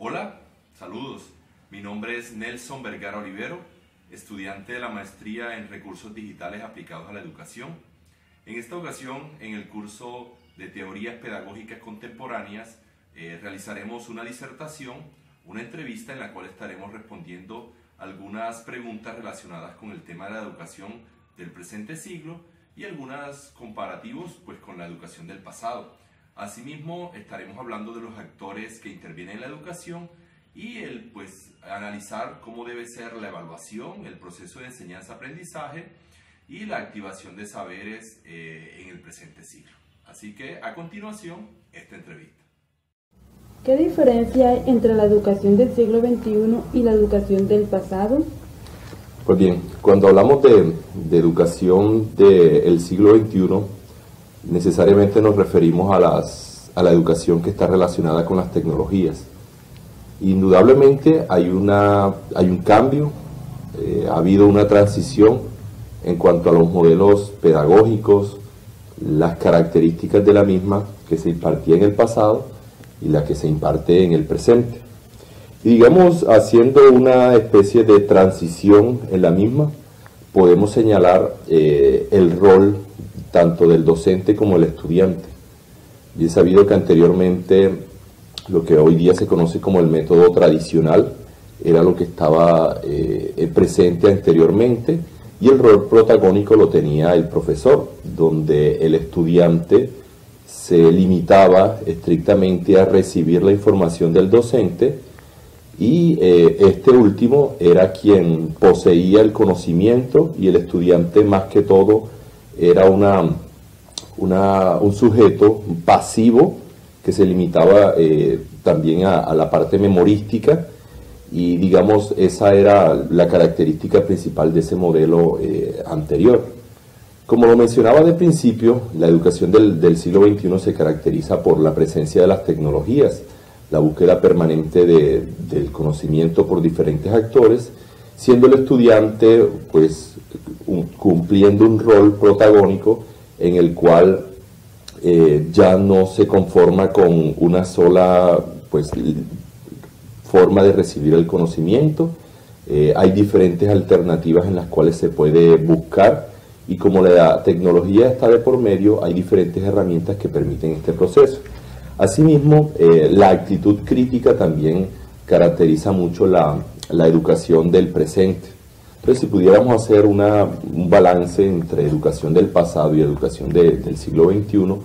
Hola, saludos. Mi nombre es Nelson Vergara Olivero, estudiante de la maestría en Recursos Digitales aplicados a la educación. En esta ocasión, en el curso de Teorías Pedagógicas Contemporáneas, realizaremos una disertación, una entrevista en la cual estaremos respondiendo algunas preguntas relacionadas con el tema de la educación del presente siglo y algunos comparativos con la educación del pasado. Asimismo, estaremos hablando de los actores que intervienen en la educación y analizar cómo debe ser la evaluación, el proceso de enseñanza-aprendizaje y la activación de saberes en el presente siglo. Así que, a continuación, esta entrevista. ¿Qué diferencia hay entre la educación del siglo XXI y la educación del pasado? Pues bien, cuando hablamos de educación del siglo XXI, necesariamente nos referimos a la educación que está relacionada con las tecnologías. Indudablemente hay un cambio, ha habido una transición en cuanto a los modelos pedagógicos, las características de la misma que se impartía en el pasado y la que se imparte en el presente. Y digamos, haciendo una especie de transición en la misma, podemos señalar el rol tanto del docente como del estudiante. Y es sabido que anteriormente lo que hoy día se conoce como el método tradicional era lo que estaba presente anteriormente, y el rol protagónico lo tenía el profesor, donde el estudiante se limitaba estrictamente a recibir la información del docente y este último era quien poseía el conocimiento y el estudiante más que todo era un sujeto pasivo que se limitaba también a la parte memorística, y digamos esa era la característica principal de ese modelo anterior. Como lo mencionaba de principio, la educación del siglo XXI se caracteriza por la presencia de las tecnologías, la búsqueda permanente del conocimiento por diferentes actores, siendo el estudiante cumpliendo un rol protagónico en el cual ya no se conforma con una sola forma de recibir el conocimiento. Hay diferentes alternativas en las cuales se puede buscar, y como la tecnología está de por medio, hay diferentes herramientas que permiten este proceso. Asimismo, la actitud crítica también caracteriza mucho la educación del presente. Entonces, si pudiéramos hacer un balance entre educación del pasado y educación del siglo XXI,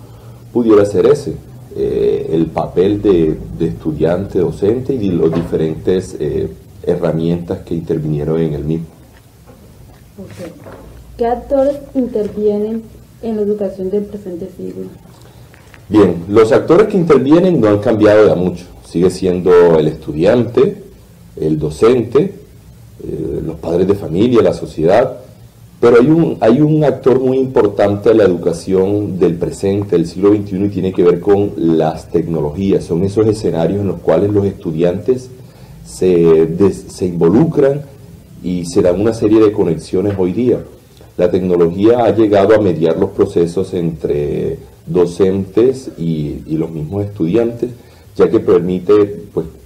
pudiera ser ese, el papel de estudiante, docente y las diferentes herramientas que intervinieron en el mismo. Okay. ¿Qué actores intervienen en la educación del presente siglo? Bien, los actores que intervienen no han cambiado ya mucho. Sigue siendo el estudiante, el docente, los padres de familia, la sociedad, pero hay un actor muy importante en la educación del presente, del siglo XXI, y tiene que ver con las tecnologías. Son esos escenarios en los cuales los estudiantes se involucran y se dan una serie de conexiones hoy día. La tecnología ha llegado a mediar los procesos entre docentes y los mismos estudiantes, ya que permite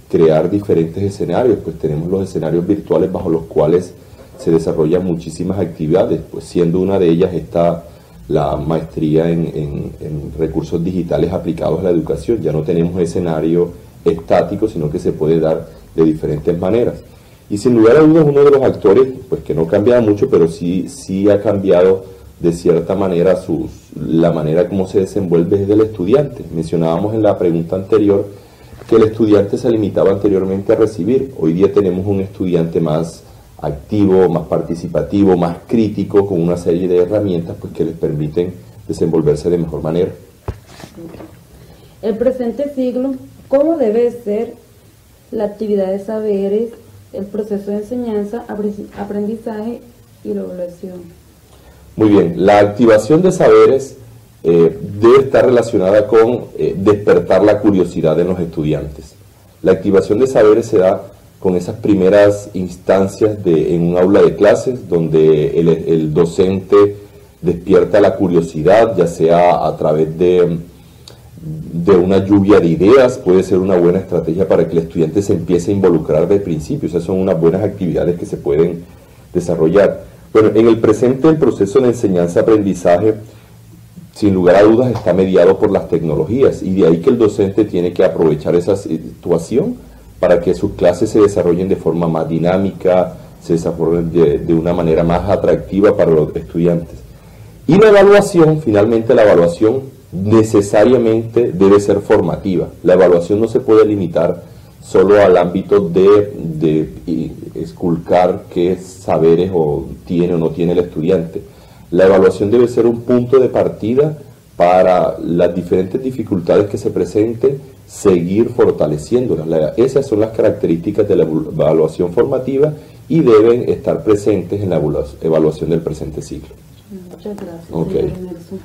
crear diferentes escenarios. Tenemos los escenarios virtuales bajo los cuales se desarrollan muchísimas actividades, siendo una de ellas la maestría en recursos digitales aplicados a la educación. Ya no tenemos escenario estático, sino que se puede dar de diferentes maneras. Y sin lugar a dudas, uno de los actores, que no cambia mucho, pero sí ha cambiado de cierta manera la manera como se desenvuelve es del estudiante. Mencionábamos en la pregunta anterior que el estudiante se limitaba anteriormente a recibir. Hoy día tenemos un estudiante más activo, más participativo, más crítico, con una serie de herramientas que les permiten desenvolverse de mejor manera. El presente siglo, ¿cómo debe ser la actividad de saberes, el proceso de enseñanza, aprendizaje y la evaluación? Muy bien, la activación de saberes debe estar relacionada con despertar la curiosidad en los estudiantes. La activación de saberes se da con esas primeras instancias en un aula de clases, donde el docente despierta la curiosidad, ya sea a través de de una lluvia de ideas puede ser una buena estrategia para que el estudiante se empiece a involucrar de principio. Esas son unas buenas actividades que se pueden desarrollar. Bueno, en el presente el proceso de enseñanza-aprendizaje, sin lugar a dudas, está mediado por las tecnologías, y de ahí que el docente tiene que aprovechar esa situación para que sus clases se desarrollen de forma más dinámica, se desarrollen de una manera más atractiva para los estudiantes. Y la evaluación, finalmente la evaluación necesariamente debe ser formativa. La evaluación no se puede limitar solo al ámbito de esculcar qué saberes tiene o no tiene el estudiante. La evaluación debe ser un punto de partida para las diferentes dificultades que se presenten, seguir fortaleciéndolas. Esas son las características de la evaluación formativa y deben estar presentes en la evaluación del presente ciclo. Muchas gracias, Okay. señor Nelson.